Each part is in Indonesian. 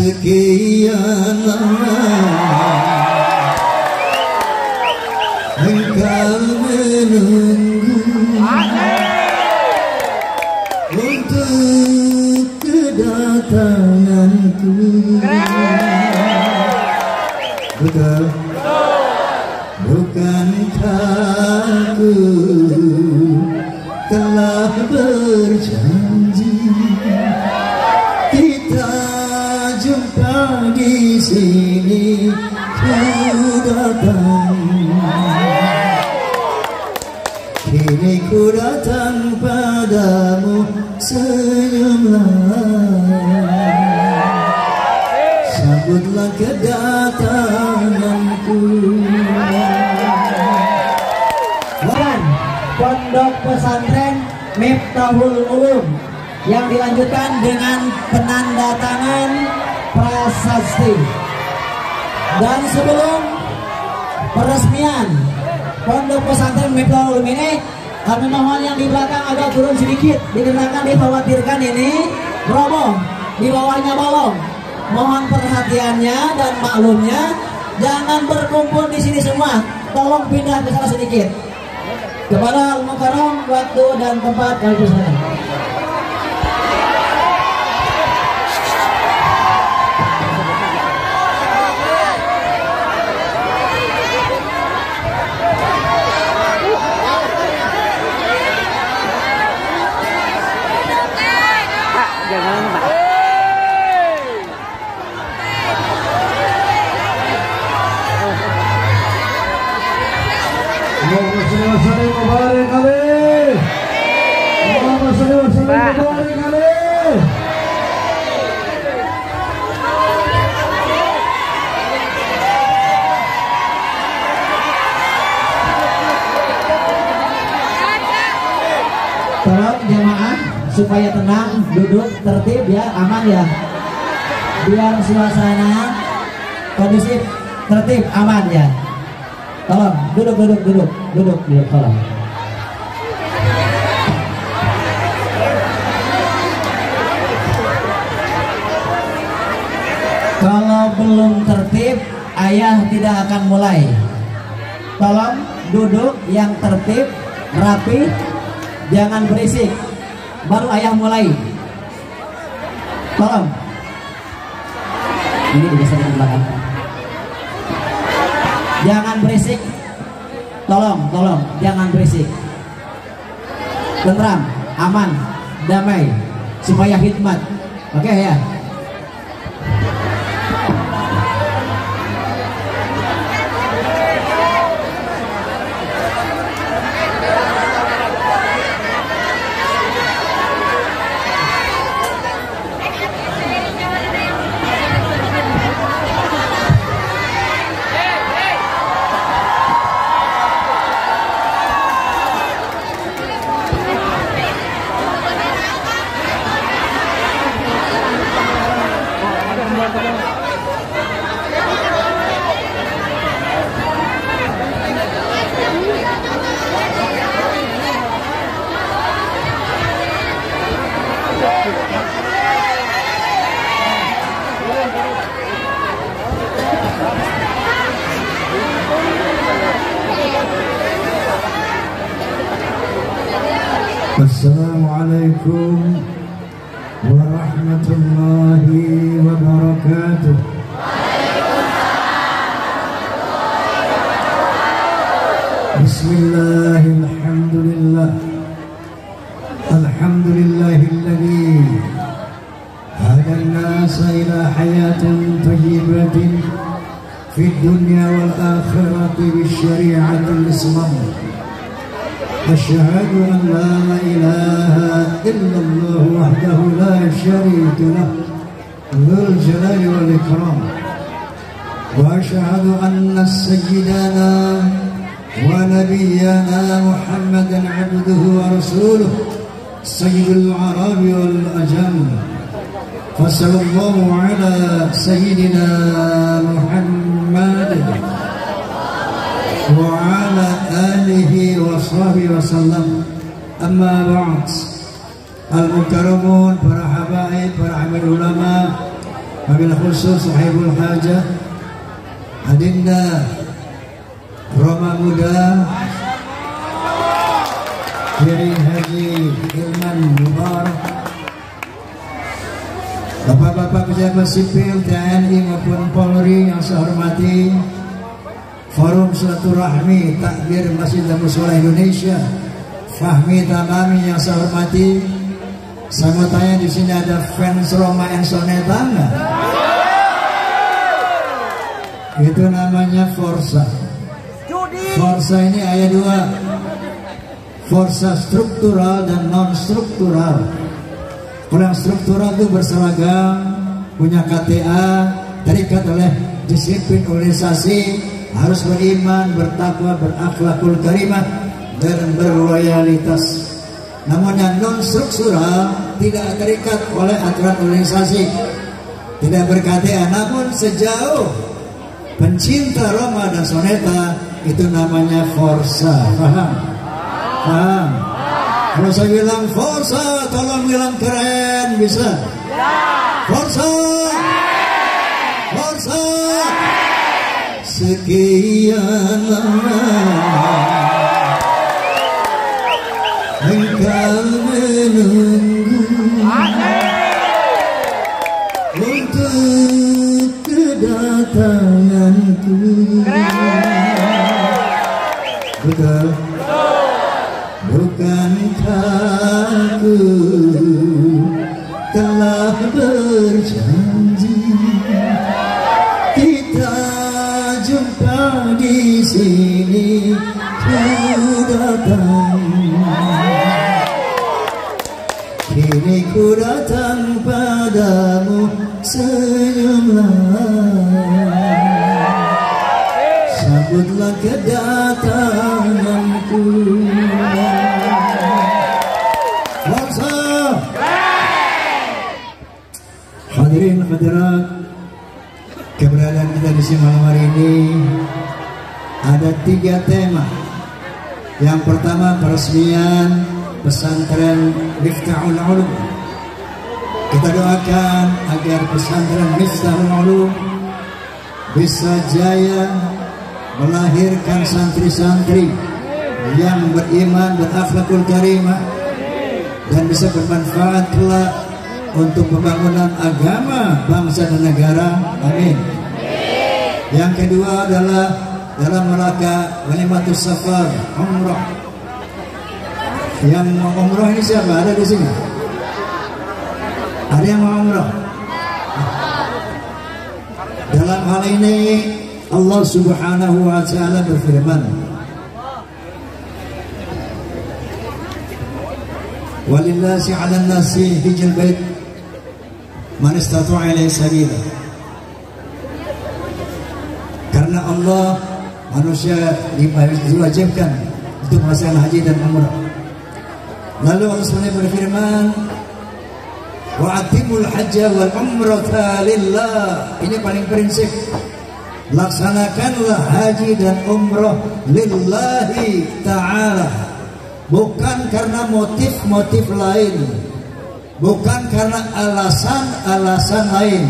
sekian lama engkau menunggu untuk kedatanganku. Betul? Bukankah aku telah berjanji kita jumpa di sini? Ku datang, kini ku datang padamu, senyumlah, sambutlah kedatanganku. Pondok Pesantren Miftahul Ulum yang dilanjutkan dengan penandatangan prasasti. Dan sebelum peresmian Pondok Pesantren Miftahul Ulum ini, kami mohon yang di belakang agak turun sedikit, dikarenakan dikhawatirkan ini roboh, di bawahnya bolong. Mohon perhatiannya dan maklumnya, jangan berkumpul di sini semua, tolong pindah ke sana sedikit. Kepada Al-Mukarram, waktu dan tempat kami persilakan. Jangan Pak. Tolong jamaah supaya tenang, duduk tertib ya, aman ya, biar suasana kondusif, tertib, aman ya. Tolong duduk, tolong. Kalau belum tertib, ayah tidak akan mulai. Tolong duduk yang tertib, rapi, jangan berisik, baru ayah mulai. Tolong. Ini digeser ke belakang. Jangan berisik. Tolong, jangan berisik. Tentram, aman, damai, supaya khidmat. Oke ya. Assalamualaikum warahmatullahi wabarakatuh. Bismillahirrahmanirrahim. Alhamdulillahilladzi hadan nasa ila hayatin thayyibatin fid dunya wal akhirati bisyari'atil Islam. أشهد أن لا إله إلا الله وحده لا شريك له ذو الجلال والإكرام وأشهد أن سيدنا ونبينا محمدا عبده ورسوله سيد العرب والأجم فصلى الله على سيدنا محمد وعلى آله وصحبه وسلم. Amma ba'd. Al-Mukarramun, para habaib, para hamid ulama, wabil khusus sahibul hajah Adinda Roma Muda Kiai Haji Ilman Mubarak, Bapak-bapak pejabat sipil TNI maupun Polri yang saya hormati, Forum Silaturahmi Takbir Masjid dan Mushola Indonesia, Fahmi Tamami yang saya hormati. Saya mau tanya, di sini ada fans Roma and Soneta enggak? Itu namanya Forza. Forza ini ada dua, Forza struktural dan non struktural. Kalau yang struktural itu berseragam, punya KTA, terikat oleh disiplin organisasi, harus beriman, bertakwa, berakhlakul karimah, dan berloyalitas. Namun yang non struktural tidak terikat oleh aturan organisasi, tidak ber-KTA, namun sejauh pencinta Roma dan Soneta, itu namanya Forza. Paham? Paham? Kalau saya bilang Forza, tolong bilang keren, bisa? Forza! Forza! Sekian lama engkau menunggu untuk kedatanganku. Betul? Bukankah aku telah berjanji kita jumpa di sini, ku datang. Kini ku datang padamu, senyumlah, sambutlah kedatanganku. Forza! Hadirin hadirat, keberadaan kita di sini malam hari ini ada 3 tema. Yang pertama, peresmian pesantren Miftahul Ulum. Kita doakan agar pesantren Miftahul Ulum bisa jaya melahirkan santri-santri yang beriman, berakhlakul karimah, dan bisa bermanfaat kelak untuk pembangunan agama, bangsa dan negara. Amin. Yang kedua adalah dalam rangka Ghanimatus Safar, umrah. Yang mau umrah ini siapa? Ada di sini? Ada yang mau umrah? Dalam hal ini Allah Subhanahu wa Ta'ala berfirman, walillahi 'alan nasi hijjul bait man istata'a ilaihi sabila. Karena Allah, manusia diwajibkan untuk melaksanakan haji dan umrah. Lalu Allah SWT berfirman, wa'atimul hajja wal umrata lillah. Ini paling prinsip. Laksanakanlah haji dan umrah lillahi ta'ala, bukan karena motif-motif lain, bukan karena alasan-alasan lain.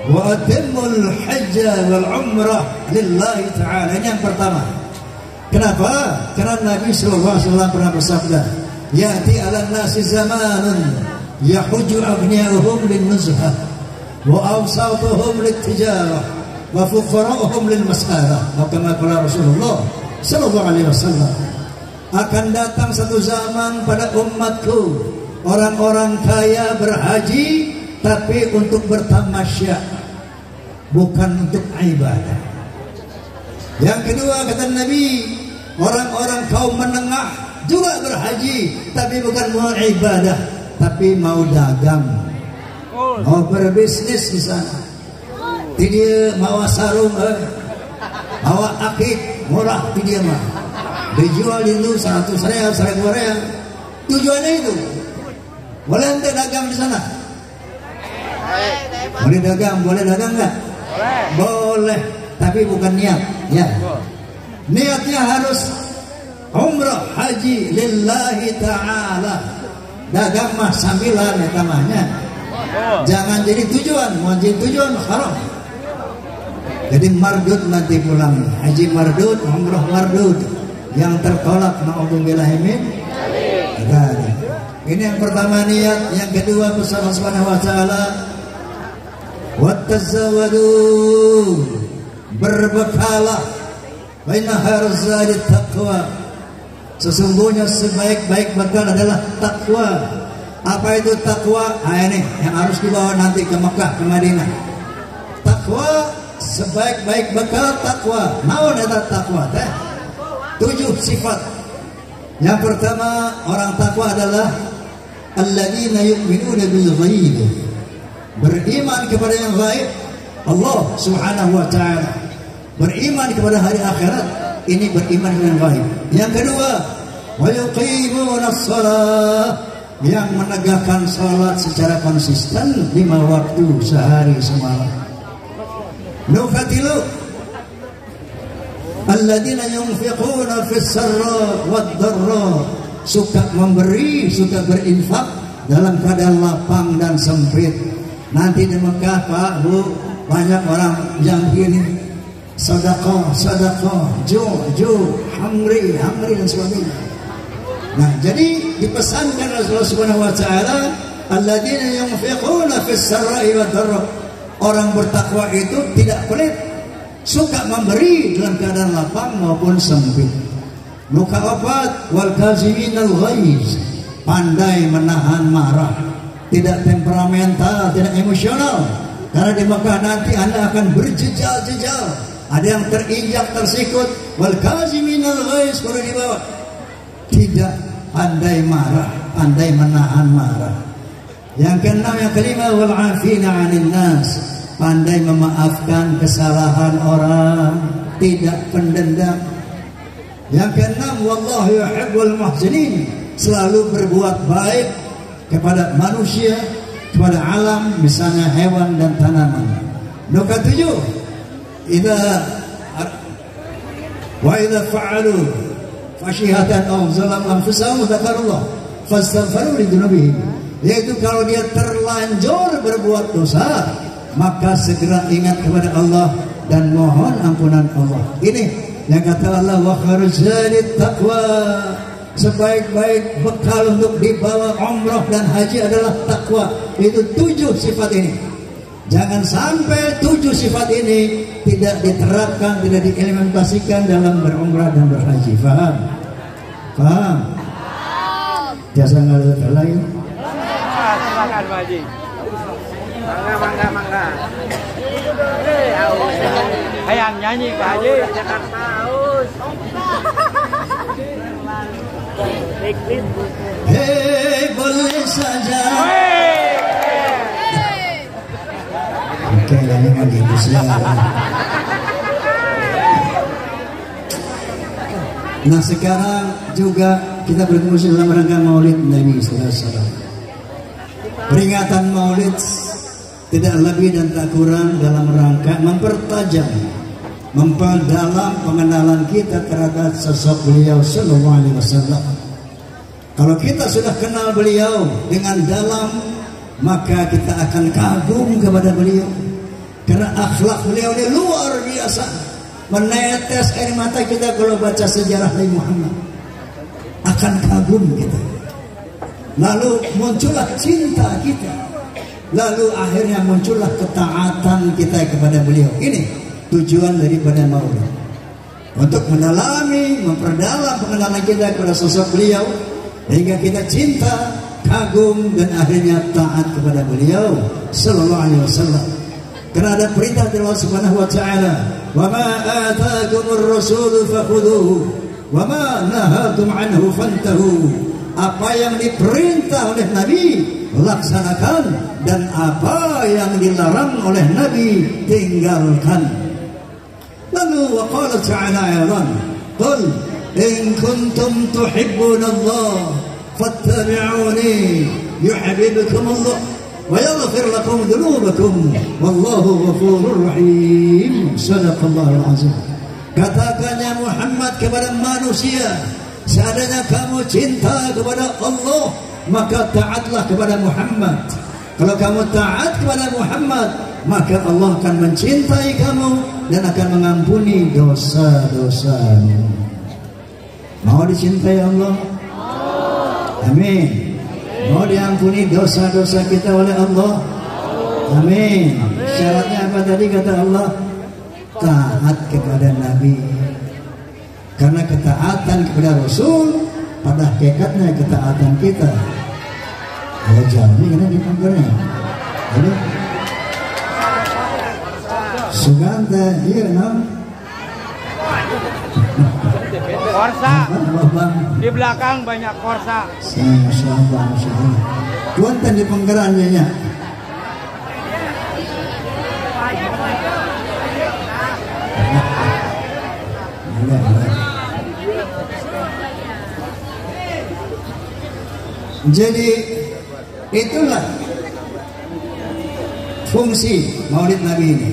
Wa'atimul hajja wal umrah lillahi ta'ala. Ini yang pertama. Kenapa? Karena Nabi SAW pernah bersabda, ya'ti ala nasi zamanun yahujju abniyahum lin nuzhah wa awsatuhum lit tijarah wa fuqara'uhum lil mas'alah. Kama qala Rasulullah sallallahu alaihi wasallam, akan datang satu zaman pada umatku, orang-orang kaya berhaji tapi untuk bertamasya, bukan untuk ibadah. Yang kedua, kata Nabi, orang-orang kaum menengah juga berhaji tapi bukan mau ibadah, tapi mau dagang, mau berbisnis di sana. Dia mau sarung, mau akik murah, dia mah dijual itu 100 rial, 100 rial. Tujuannya itu boleh ente dagang di sana? Boleh dagang, boleh dagang nggak? Boleh, tapi bukan niat. Ya, niatnya harus umrah haji lillahi ta'ala. Dagang mah sambilan ya tamahnya. Jangan jadi tujuan, mau jadi tujuan haram. Jadi mardud nanti pulang, haji mardud, umrah mardud, yang tertolak na'udzubillah min. Ini yang pertama niat, yang kedua pesan Allah Subhanahu wa taala, wattazawwadu, berbekalah, baina harzalil taqwa. Sesungguhnya sebaik-baik bekal adalah takwa. Apa itu takwa? Ini yang harus dibawa nanti ke Mekah, ke Madinah. Takwa, sebaik-baik bekal takwa. Naon eta takwa teh? 7 sifat. Yang pertama, orang takwa adalah alladzina yu'minuna bil ghaib. Beriman kepada yang gaib, Allah Subhanahu wa taala. Beriman kepada hari akhirat, ini beriman dengan gaib. Yang kedua, wa yuqimuna shalah, yang menegakkan salat secara konsisten 5 waktu sehari semalam. Nukatilu alladzina yunfiquna fis sarra wad dharra, suka memberi, suka berinfak dalam keadaan lapang dan sempit. Nanti di Mekah, Pak, Bu, banyak orang yang begini, sedekah, hamri dan sebagainya. Nah, jadi dipesankan Rasulullah Subhanahu wa taala, alladzina yunfiquna fis sarra'i wad dharra. Orang bertakwa itu tidak pelit, suka memberi dalam keadaan lapang maupun sempit. Luka obat wal kaziminal ghaiz, pandai menahan marah, tidak temperamental, tidak emosional. Karena di Mekah nanti Anda akan berjejal-jejal, ada yang terinjak, tersikut. Wal kaziminal ghaiz, perlu dibawa. Tidak pandai marah, pandai menahan marah. Yang keenam, yang kelima, wal afina 'anil nas, pandai memaafkan kesalahan orang, tidak pendendam. Yang keenam, wallahu yuhibbul muhsinin, selalu berbuat baik kepada manusia, kepada alam, misalnya hewan dan tanaman. Nomor 7, idza fa'alu fashihatan aw zalamu anfusahum dzakarullah fastaghfiru lidzunubihim, yaitu kalau dia terlanjur berbuat dosa, maka segera ingat kepada Allah dan mohon ampunan Allah. Ini yang kata Allah, wa khairuzadit taqwa, sebaik-baik bekal untuk dibawa umrah dan haji adalah takwa. Itu 7 sifat ini. Jangan sampai 7 sifat ini tidak diterapkan, tidak diimplementasikan dalam berumrah dan berhaji. Faham? Faham? Biasa nggak ada lain. Silakan Pak Haji. Mangga. Hayang nyanyi Pak Haji. Jakarta haus. Hei, boleh saja. Oke, ini nggak gitu sih. Nah, sekarang juga kita berfungsi dalam rangka Maulid Nabi sallallahu alaihi wasallam. Peringatan Maulid tidak lebih dan tak kurang dalam rangka mempertajam, memperdalam pengenalan kita terhadap sosok beliau sallallahu alaihi wasallam. Kalau kita sudah kenal beliau dengan dalam, maka kita akan kagum kepada beliau. Karena akhlak beliau ini luar biasa, menetes air mata kita kalau baca sejarah Nabi Muhammad. Akan kagum kita. Lalu muncullah cinta kita. Lalu akhirnya muncullah ketaatan kita kepada beliau. Ini tujuan daripada Maulid. Untuk mendalami, memperdalam pengenalan kita kepada sosok beliau, hingga kita cinta, kagum, dan akhirnya taat kepada beliau sallallahu alaihi wasallam. Karena ada perintah dari Allah Subhanahu wa taala, "Wa ma ataakumur rasul fakhudhuhu wa ma nahakum anhu fantahu." Apa yang diperintah oleh Nabi laksanakan, dan apa yang dilarang oleh Nabi tinggalkan. Lalu wa qala ta'ala ayatan, "Qul in kuntum tuhibbunallah fattabi'uni yuhibbukumullah wa yaghfir lakum dhunubakum wallahu ghafurur rahim." Sadaqallahul azim. Katakan ya Muhammad kepada manusia, seandainya kamu cinta kepada Allah, maka taatlah kepada Muhammad. Kalau kamu taat kepada Muhammad, maka Allah akan mencintai kamu dan akan mengampuni dosa-dosamu. Mau dicintai Allah? Amin. Mau diampuni dosa-dosa kita oleh Allah? Amin. Syaratnya apa tadi kata Allah? Taat kepada Nabi. Karena ketaatan kepada Rasul pada hakikatnya ketaatan kita. Oh jadi kena dipangkernya. Jadi Suganta iya nam. Korsa. Di belakang banyak korsa. Masya Allah, Masya Allah. Tuan di pangkerannya ya. Jadi itulah fungsi Maulid Nabi ini,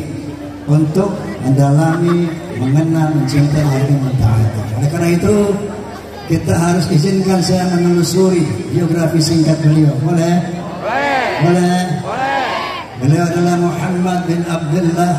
untuk mendalami, mengenal, mencintai dan mentaati. Oleh karena itu kita harus izinkan saya menelusuri biografi singkat beliau. Boleh? Boleh. Beliau adalah Muhammad bin Abdullah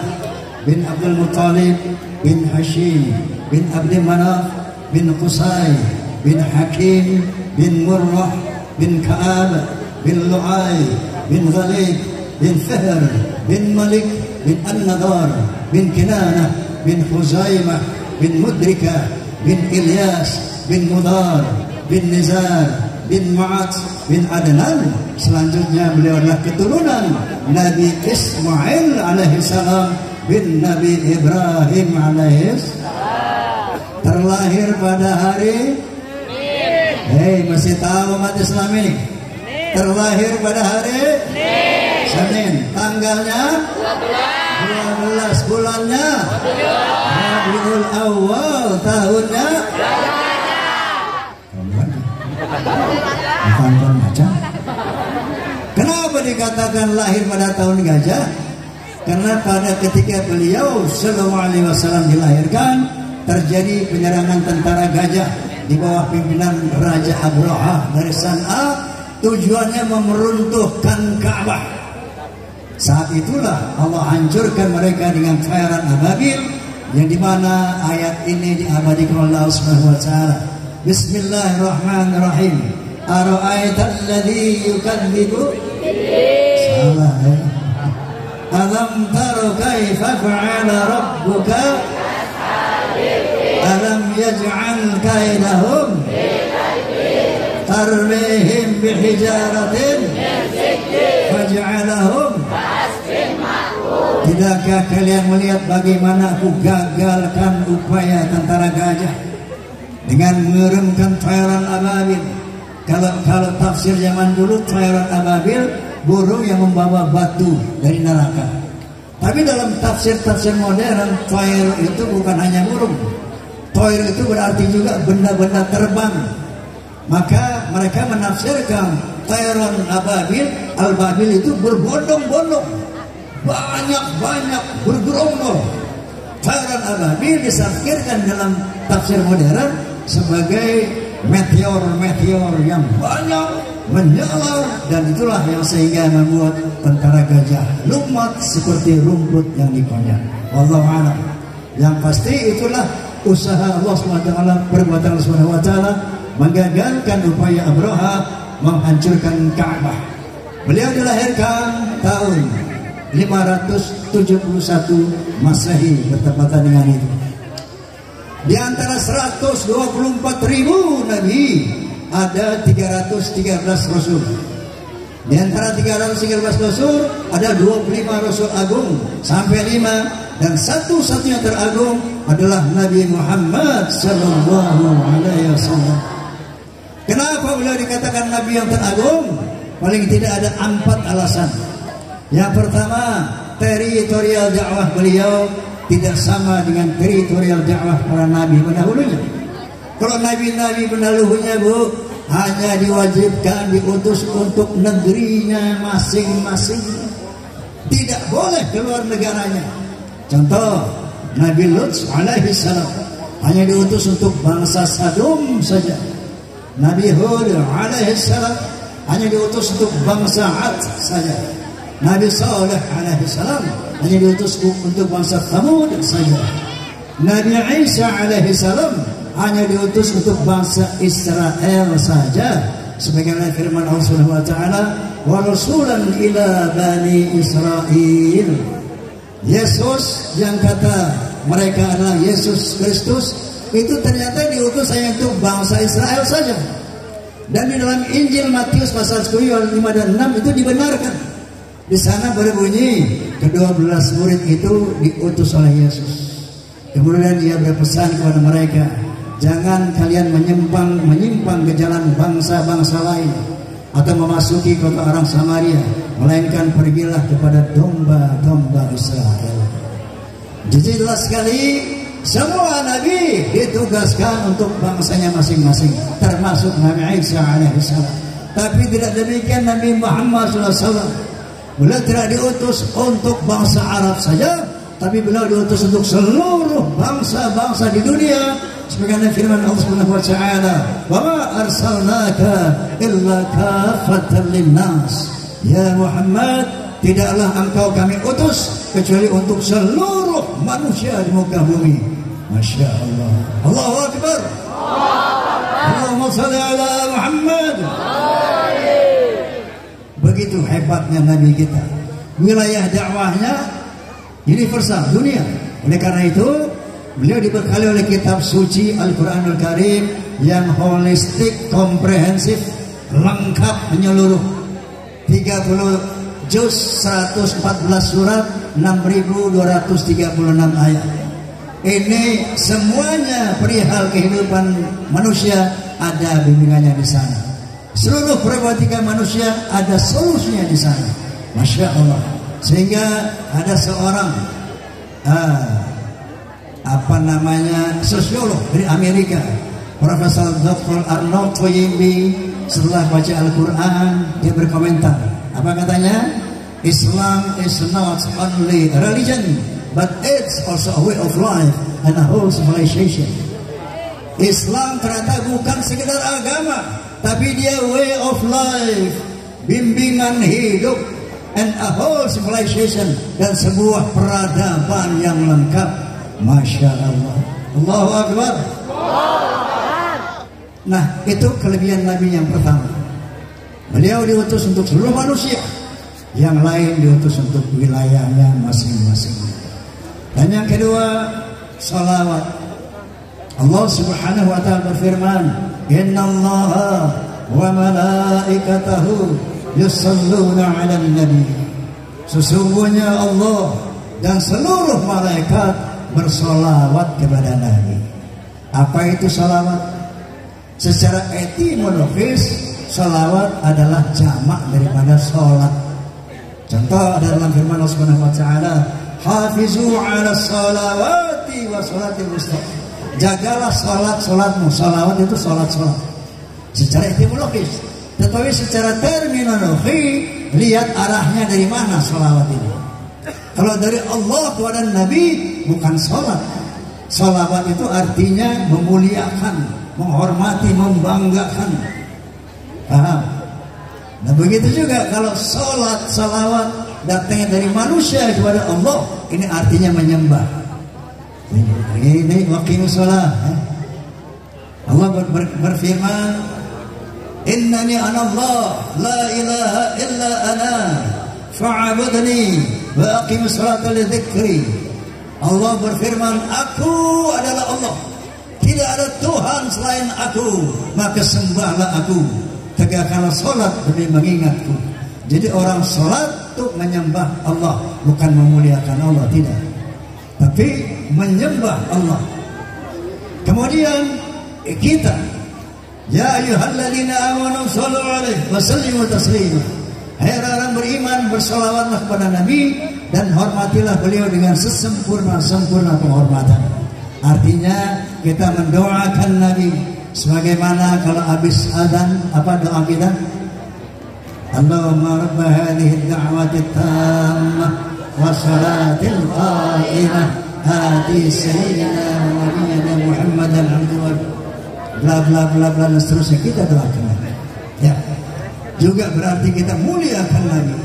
bin Abdul Muttalib bin Hashim bin Abdul Manaf bin Qusay bin Hakim bin Murrah bin Ka'ab bin Lu'ay bin Ghalib bin Fihr bin Malik bin An-Nadar bin Kinanah bin Khuzaimah bin Mudrika bin Ilyas bin Mudar bin Nizar bin Mu'ad bin Adnan. Selanjutnya beliau adalah keturunan Nabi Ismail alaihissalam bin Nabi Ibrahim alaihissalam. Terlahir pada hari masih tahu umat Islam ini? Terlahir pada hari Senin. Tanggalnya 12, bulannya Rabiul Awal, tahunnya tahun gajah. Kenapa dikatakan lahir pada tahun gajah? Karena pada ketika beliau sallallahu alaihi wasallam dilahirkan, terjadi penyerangan tentara gajah di bawah pimpinan Raja Abraha dari San'a. Tujuannya memeruntuhkan Ka'bah. Saat itulah Allah hancurkan mereka dengan khairan ababil, yang dimana ayat ini diabadikan oleh Allah Subhanahu wa taala. Bismillahirrahmanirrahim. Ara'aital ladzi yukadzibu? Salah ya. Alam tara kaifa fa'ala rabbuka? Alam yaj'al kaidahum tarmihim bihijaratin faj'alahum. Tidakkah kalian melihat bagaimana aku gagalkan upaya tentara gajah dengan mengirimkan tayran ababil? Kalau tafsir zaman dulu, tayran ababil burung yang membawa batu dari neraka. Tapi dalam tafsir modern, tayr itu bukan hanya burung. Tayr itu berarti juga benda-benda terbang. Maka mereka menafsirkan tayran ababil, al-babil itu berbondong-bondong, banyak-banyak bergerombol. Tayran ababil ditafsirkan dalam tafsir modern sebagai meteor yang banyak menyala, dan itulah yang sehingga membuat tentara gajah lumat seperti rumput yang dikonyat. Wallahu a'lam. Yang pasti itulah usaha Allah SWT, perbuatan Allah SWT menggagalkan upaya Abraha menghancurkan Ka'bah. Beliau dilahirkan tahun 571 Masehi, bertepatan dengan itu. Di antara 124.000 nabi ada 313 rasul. Di antara 313 rasul ada 25 rasul agung sampai 5, dan satu-satunya teragung adalah Nabi Muhammad sallallahu alaihi wasallam. Kenapa beliau dikatakan nabi yang teragung? Paling tidak ada 4 alasan. Yang pertama, teritorial dakwah beliau tidak sama dengan teritorial dakwah para nabi pendahulunya. Kalau nabi-nabi pendahulunya hanya diwajibkan diutus untuk negerinya masing-masing, tidak boleh keluar negaranya. Contoh, Nabi Lut alaihi salam hanya diutus untuk bangsa Sadum saja. Nabi Hud alaihi salam hanya diutus untuk bangsa Ad saja. Nabi Saleh alaihi salam hanya diutus untuk bangsa Thamud saja. Nabi Isa alaihi salam hanya diutus untuk bangsa Israel saja. Sebagaimana firman Allah Subhanahu wa taala, "Wa rasulan ila bani Israil." Yesus yang kata mereka adalah Yesus Kristus itu ternyata diutus hanya untuk bangsa Israel saja. Dan di dalam Injil Matius pasal 10 ayat 5 dan 6 itu dibenarkan. Di sana berbunyi ke-12 murid itu diutus oleh Yesus. Kemudian dia berpesan kepada mereka, jangan kalian menyimpang ke jalan bangsa-bangsa lain atau memasuki kota orang Samaria, melainkan pergilah kepada domba-domba Israel. Jadi jelas sekali semua nabi ditugaskan untuk bangsanya masing-masing, termasuk Nabi Isa alaihissalam. Tapi tidak demikian Nabi Muhammad SAW. Beliau tidak diutus untuk bangsa Arab saja, tapi beliau diutus untuk seluruh bangsa-bangsa di dunia. Sebagaimana firman Allah Subhanahu wa taala, "Wa ma arsalnaka illa kaffatan lin-nas." Ya Muhammad, tidaklah engkau kami utus kecuali untuk seluruh manusia di muka bumi. Masya Allah. Allahu Akbar. Allahumma salli ala Muhammad. Begitu hebatnya Nabi kita. Wilayah dakwahnya universal, dunia. Oleh karena itu beliau dibekali oleh kitab suci Al-Quranul Karim yang holistik, komprehensif, lengkap, menyeluruh. 30 juz, 114 surat, 6.236 ayat. Ini semuanya perihal kehidupan manusia, ada bimbingannya di sana. Seluruh problematika manusia ada solusinya di sana. Masya Allah. Sehingga ada seorang sosiolog dari Amerika, Profesor Dr. Arnold Toynbee, setelah baca Al-Quran dia berkomentar. Apa katanya? Islam is not only a religion, but it's also a way of life and a whole civilization. Islam ternyata bukan sekedar agama, tapi dia way of life, bimbingan hidup, and a whole civilization, dan sebuah peradaban yang lengkap. Masya Allah. Allahu Akbar. Nah, itu kelebihan Nabi yang pertama. Beliau diutus untuk seluruh manusia, yang lain diutus untuk wilayahnya masing-masing. Dan yang kedua, salawat. Allah Subhanahu wa ta'ala berfirman, "Innallaha wa malaikatahu yusalluna 'alan nabi." Sesungguhnya Allah dan seluruh malaikat bersolawat kepada Nabi. Apa itu salawat? Secara etimologis, salawat adalah jamak daripada sholat. Contoh ada dalam firman Allah Subhanahu wa taala, "Hafizu 'ala sholawati wa sholatil wusta." Jagalah salat-salatmu. Salawat itu salat-salat. Secara etimologis. Tetapi secara terminologi, lihat arahnya dari mana salawat ini. Kalau dari Allah kepada Nabi, bukan salat. Salawat itu artinya memuliakan, menghormati, membanggakan. Paham? Nah begitu juga kalau salat, salawat datangnya dari manusia kepada Allah, ini artinya menyembah. Ini waqimus shalah. Allah berfirman, "Innani ana Allah, la ilaha illa ana, fa'budni wa aqimus sholata li dzikri." Allah berfirman, "Aku adalah Allah, tidak ada Tuhan selain aku, maka sembahlah aku, tegakkanlah salat demi mengingatku." Jadi orang salat itu menyembah Allah, bukan memuliakan Allah, tidak, tapi menyembah Allah. Kemudian kita, ya ayyuhalladzina amanu shallu alaihi wa sallimu taslima. Hai orang beriman, bersalawatlah kepada Nabi dan hormatilah beliau dengan sesempurna-sempurna penghormatan. Artinya kita mendoakan Nabi sebagaimana kalau habis adzan, apa doa kita? Allahumma rabb hadhihi ad-da'wati at-tammah wa salatil qa'imah hadi sayyidina wa nabiyina Muhammadan abduhu bla bla bla bla dan seterusnya kita doakan. Ya. Juga berarti kita muliakan Nabi.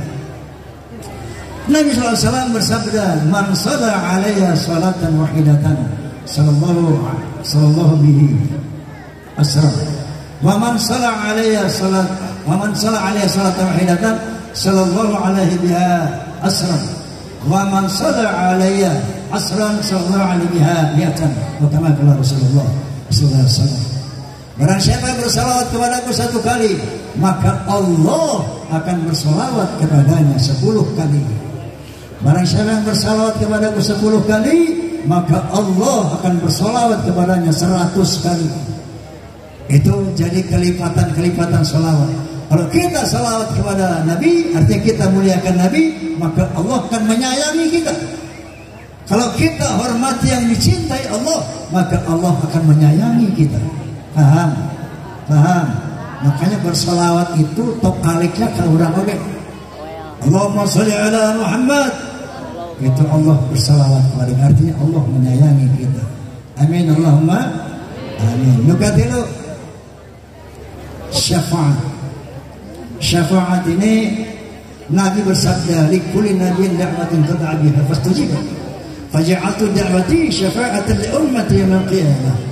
Nabi SAW bersabda, "Man shalla 'alayya salatan wahidatan sallallahu bihi asra. Wa man shalla 'alayya salatan wahidatan sallallahu alaihi biha asra. Wa man shalla 'alayya asran sallallahu alaihi biha mi'atan." Wa kama qala Rasulullah sallallahu alaihi wasallam. Barang siapa yang bersalawat kepadaku 1 kali, maka Allah akan bersalawat kepadanya 10 kali. Barang siapa yang bersalawat kepadaku 10 kali, maka Allah akan bersalawat kepadanya 100 kali. Itu jadi kelipatan-kelipatan salawat. Kalau kita salawat kepada Nabi, artinya kita muliakan Nabi, maka Allah akan menyayangi kita. Kalau kita hormati yang dicintai Allah, maka Allah akan menyayangi kita. Paham? Makanya bersalawat itu tok kaliknya ke orang oke. Allahumma sholli ala Muhammad. Itu Allah bersalawat kepada, artinya Allah menyayangi kita. Amin Allahumma amin. Nukatilu syafaat ini Nabi bersabda, "Likulli nabiyyin da'watun tad'a biha fastajib. Faja'altu da'wati syafa'atan li ummati yaumil qiyamah."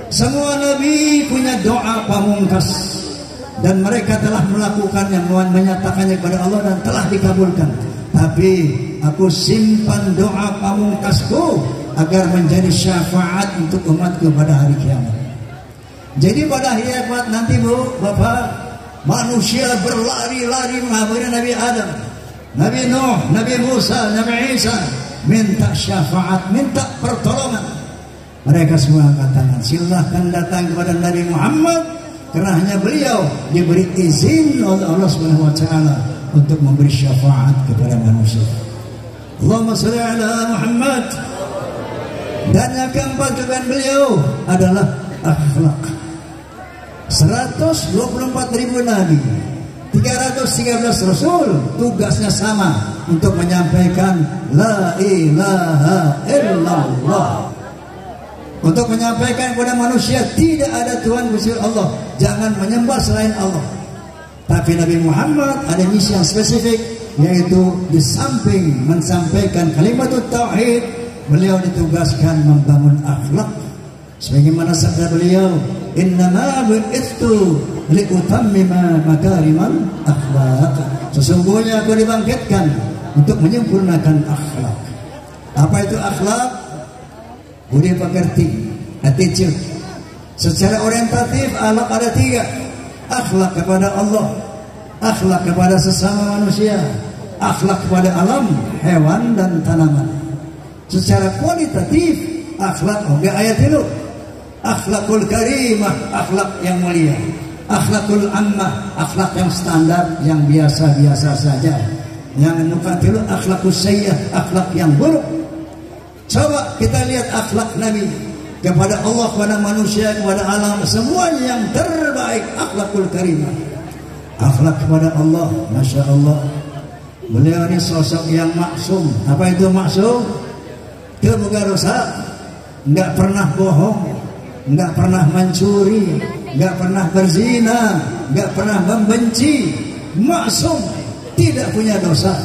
Semua nabi punya doa pamungkas dan mereka telah melakukannya, menyatakannya kepada Allah dan telah dikabulkan. Tapi aku simpan doa pamungkasku agar menjadi syafaat untuk umatku pada hari kiamat. Jadi pada hari kiamat nanti Bu, Bapak, manusia berlari-lari menghampiri Nabi Adam, Nabi Nuh, Nabi Musa, Nabi Isa, minta syafaat, minta pertolongan. Mereka semua angkat tangan, silahkan datang kepada Nabi Muhammad, karena hanya beliau diberi izin oleh Allah Subhanahu wa taala untuk memberi syafaat kepada manusia. Allahumma shalli ala Muhammad. Dan yang keempat kelebihan beliau adalah akhlak. 124.000 nabi, 313 rasul, tugasnya sama untuk menyampaikan la ilaha illallah. Untuk menyampaikan kepada manusia tidak ada Tuhan kecuali Allah, jangan menyembah selain Allah. Tapi Nabi Muhammad ada misi yang spesifik, yaitu di samping menyampaikan kalimat tauhid, beliau ditugaskan membangun akhlak. Sebagaimana sabda beliau, "Innama bu'ithtu liutammima makarimal akhlaq." Sesungguhnya aku dibangkitkan untuk menyempurnakan akhlak. Apa itu akhlak? Budi pekerti, attitude. Secara orientatif akhlak ada 3. Akhlak kepada Allah, akhlak kepada sesama manusia, akhlak kepada alam, hewan dan tanaman. Secara kualitatif akhlak oke ayat itu. Akhlakul karimah, akhlak yang mulia. Akhlakul ammah, akhlak yang standar, yang biasa-biasa saja. Yang nukatilu akhlakus sayyah, akhlak yang buruk. Coba kita lihat akhlak Nabi kepada Allah, kepada manusia, kepada alam, semuanya yang terbaik, akhlakul karimah. Akhlak kepada Allah, Masya Allah, beliau ini sosok yang maksum. Apa itu maksum? Dia bukan dosa, nggak pernah bohong, nggak pernah mencuri, nggak pernah berzina, nggak pernah membenci. Maksum, tidak punya dosa.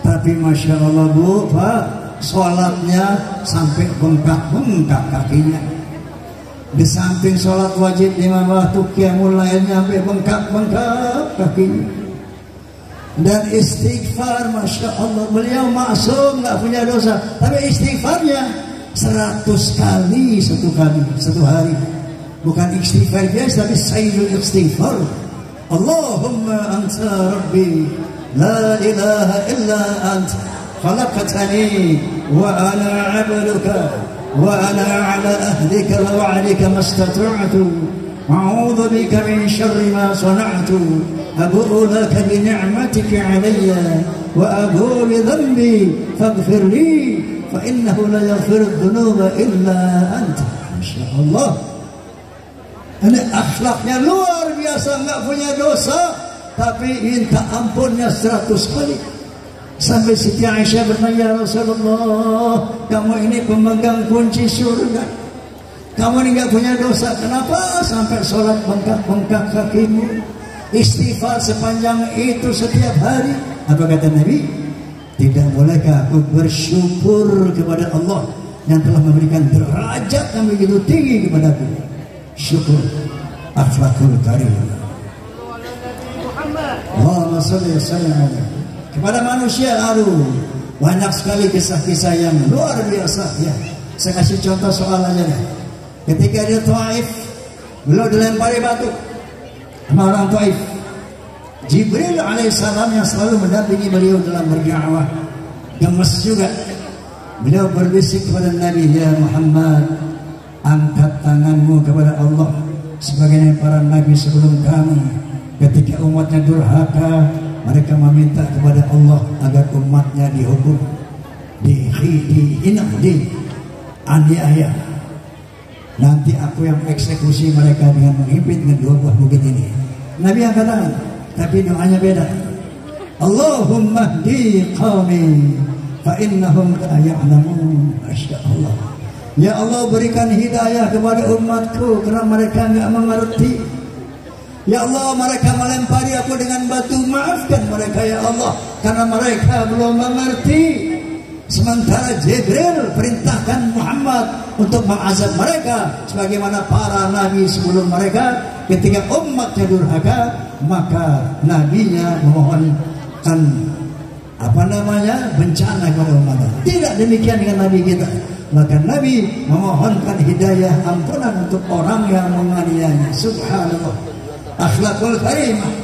Tapi Masya Allah Bu, Pak, sholatnya sampai bengkak-bengkak kakinya. Di samping sholat wajib 5 waktu qiyamul lailnya sampai bengkak-bengkak kakinya. Dan istighfar, Masya Allah, beliau maksum, nggak punya dosa. Tapi istighfarnya 100 kali satu hari. Bukan istighfar biasa, tapi sayyidul istighfar. Allahumma anta rabbi la ilaha illa anta خلقتني وأنا عبدك وأنا على أهلك ووعدك ما استطعت أعوذ بك من شر ما صنعت أبوء لك بنعمتك علي وأبوء بذنبي فاغفر لي فإنه لا يغفر الذنوب إلا أنت. Masya Allah, ini akhlaknya luar biasa, nggak punya dosa, tapi minta ampunnya 100 kali. Sampai Siti Aisyah bertanya, Rasulullah, kamu ini pemegang kunci surga, kamu ini gak punya dosa, kenapa sampai sholat bengkak-bengkak kakimu, istighfar sepanjang itu setiap hari? Apa kata Nabi? Tidak bolehkah aku bersyukur kepada Allah yang telah memberikan derajat yang begitu tinggi kepadaku? Syukur akhlakul karimah. Allahumma shalli wa kepada manusia banyak sekali kisah-kisah yang luar biasa ya. Saya kasih contoh soal aja deh. Ketika di Taif, beliau dilempari batu sama orang Taif. Jibril alaihissalam yang selalu mendampingi beliau dalam berdakwah gemes juga. Beliau berbisik kepada Nabi, ya Muhammad, angkat tanganmu kepada Allah sebagaimana para nabi sebelum kamu. Ketika umatnya durhaka, mereka meminta kepada Allah agar umatnya dihukum, dihina, dianiaya. Nanti aku yang eksekusi mereka dengan menghimpit dengan 2 buah bukit ini. Nabi angkat tangan, tapi doanya beda. Allahumma hdi qaumi fa innahum la ya'lamun. Masyaallah. Ya Allah, berikan hidayah kepada umatku karena mereka enggak mengerti. Ya Allah, mereka melempari aku dengan batu, maafkan mereka ya Allah karena mereka belum mengerti. Sementara Jibril perintahkan Muhammad untuk mengazab mereka sebagaimana para nabi sebelum mereka. Ketika umatnya durhaka, maka nabinya memohonkan bencana kepada umatnya. Tidak demikian dengan nabi kita. Maka nabi memohonkan hidayah ampunan untuk orang yang menganiayanya. Subhanallah. Akhlakul karimah.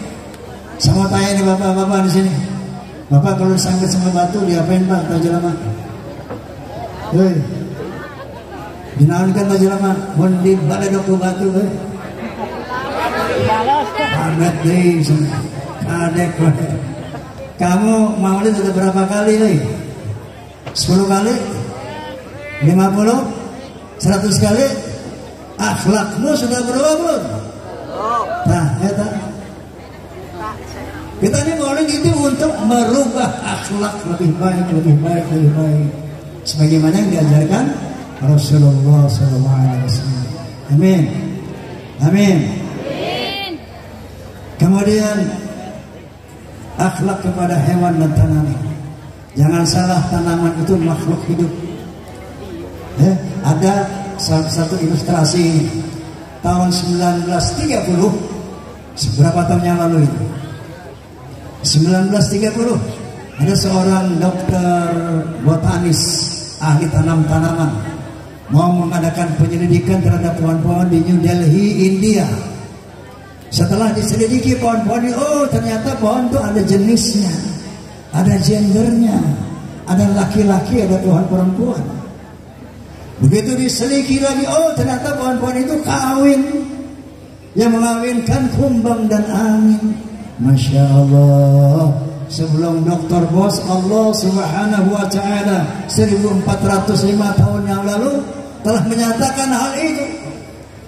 Sama tanya nih bapak-bapak di sini. Bapak kalau disangkut sama batu diapain Pak? Tajelama. Hei. Dinaunkan tajelama. Bondi baladok ku batu. Hei. Amat deh. Kadek. Kamu maulid sudah berapa kali? Hei? 10 kali? 50? 100 kali? Akhlakmu sudah berubah belum? Nah, ya. Kita ini maulid itu untuk merubah akhlak lebih baik. Sebagaimana yang diajarkan Rasulullah SAW. Amin. Kemudian akhlak kepada hewan dan tanaman. Jangan salah, tanaman itu makhluk hidup. Ada satu ilustrasi ini. Tahun 1930, seberapa tahun yang lalu itu? 1930 ada seorang dokter botanis ahli tanaman mau mengadakan penyelidikan terhadap pohon-pohon di New Delhi, India. Setelah diselidiki pohon-pohon ini, ternyata pohon itu ada jenisnya, ada gendernya, ada laki-laki, ada pohon perempuan. Begitu diselidiki lagi, ternyata pohon-pohon itu kawin, yang mengawinkan kumbang dan angin. Masya Allah. Sebelum Dr. Bos, Allah Subhanahu wa Ta'ala 1405 tahun yang lalu telah menyatakan hal itu,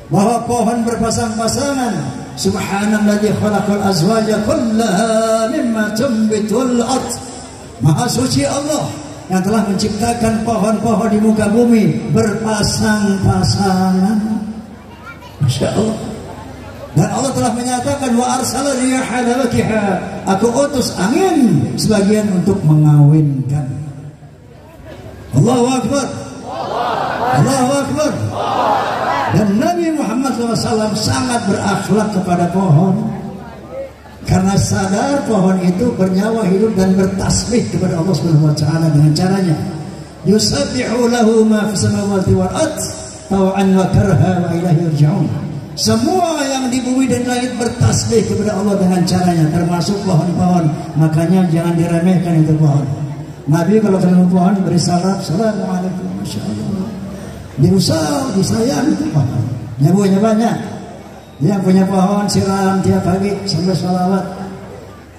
bahwa pohon berpasang-pasangan. Subhanalladzi khalaqal azwaja kullaha mimma tumbitul ard. Maha suci Allah yang telah menciptakan pohon-pohon di muka bumi berpasang-pasangan. Masya Allah. Dan Allah telah menyatakan, wa arsala riyaha lawaqiha, aku utus angin sebagian untuk mengawinkan. Allahu Akbar. Allahu Akbar. Dan Nabi Muhammad SAW sangat berakhlak kepada pohon, karena sadar pohon itu bernyawa hidup dan bertasbih kepada Allah Subhanahu wa Ta'ala dengan caranya yusabbihu lahu ma fis samawati wal ard taw'an wa karha wa ilaihi yurja'un. Semua yang di bumi dan langit bertasbih kepada Allah dengan caranya, termasuk pohon-pohon. Makanya jangan diremehkan itu pohon. Nabi kalau ketemu pohon beri salam, assalamualaikum, masya Allah. Diusap, disayang itu pohon. Nyabunya banyak. Yang punya pohon siram tiap pagi sampai sholawat.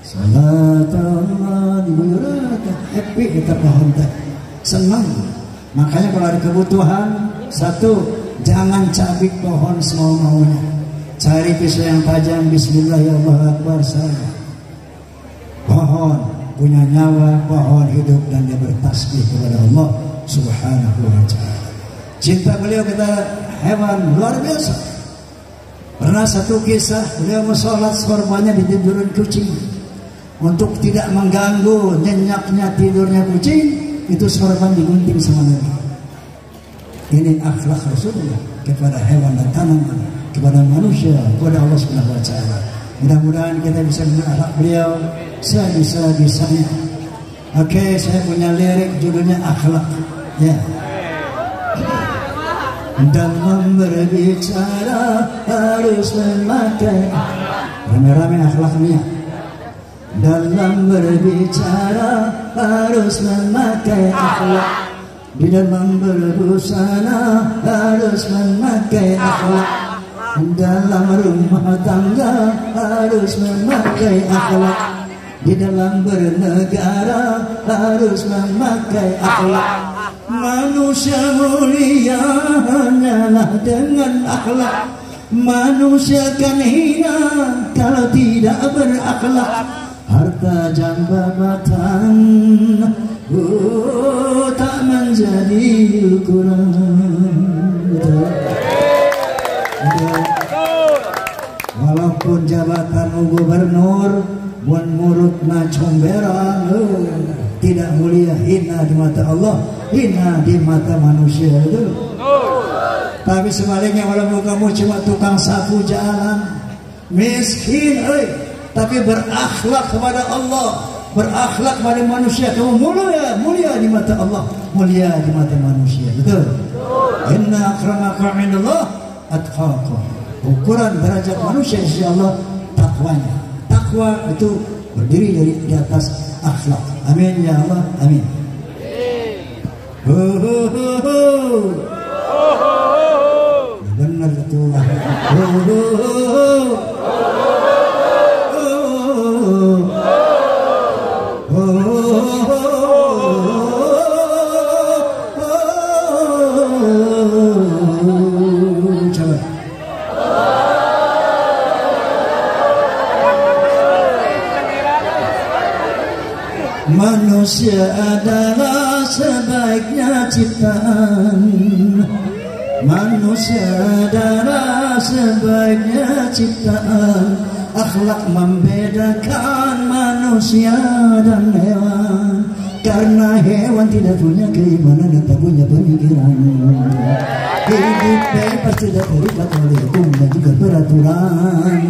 Salatullah dibuyurata, happy kita pohon teh, senang. Makanya kalau ada kebutuhan, satu, jangan cabik pohon semau-maunya. Cari pisau yang tajam, bismillah ya Allah Akbar saja. Pohon punya nyawa, pohon hidup dan dia bertasbih kepada Allah Subhanahu wa Ta'ala. Cinta beliau kepada hewan luar biasa. Pernah satu kisah, beliau mau sholat, korbannya ditidurin kucing. untuk tidak mengganggu nyenyaknya tidurnya kucing, itu sorban digunting sama Nabi. Ini akhlak Rasulullah kepada hewan dan tanaman, kepada manusia, kepada Allah Subhanahu wa taala. Mudah-mudahan kita bisa mengenal beliau sebisa-bisanya. Oke, saya punya lirik judulnya akhlak. Ya. Dalam berbicara harus memakai rame-rame akhlaknya. Dalam berbicara harus memakai akhlak. Di dalam berbusana harus memakai akhlak. Dalam rumah tangga harus memakai akhlak. Di dalam bernegara harus memakai akhlak. Manusia mulia hanyalah dengan akhlak. Manusia kan hina kalau tidak berakhlak. Harta jabatan tak menjadi ukuran. Walaupun jabatan gubernur buat murutna comberan, tidak mulia, hina di mata Allah, hina di mata manusia itu. Tapi sebaliknya, walaupun kamu cuma tukang sapu jalan, miskin, tapi berakhlak kepada Allah, berakhlak kepada manusia, kamu mulia di mata Allah, mulia di mata manusia. Betul? Inna akramakum indallah atqakum. Ukuran derajat manusia insyaallah takwanya. Takwa itu berdiri dari di atas akhlak. Amin ya Allah, amin. Benar itu. Manusia adalah sebaiknya ciptaan. Manusia adalah sebaiknya ciptaan. Akhlak membedakan manusia dan hewan. Karena hewan tidak punya keimanan dan tak punya pemikiran. Hidup bebas tidak terikat oleh hukum dan juga peraturan.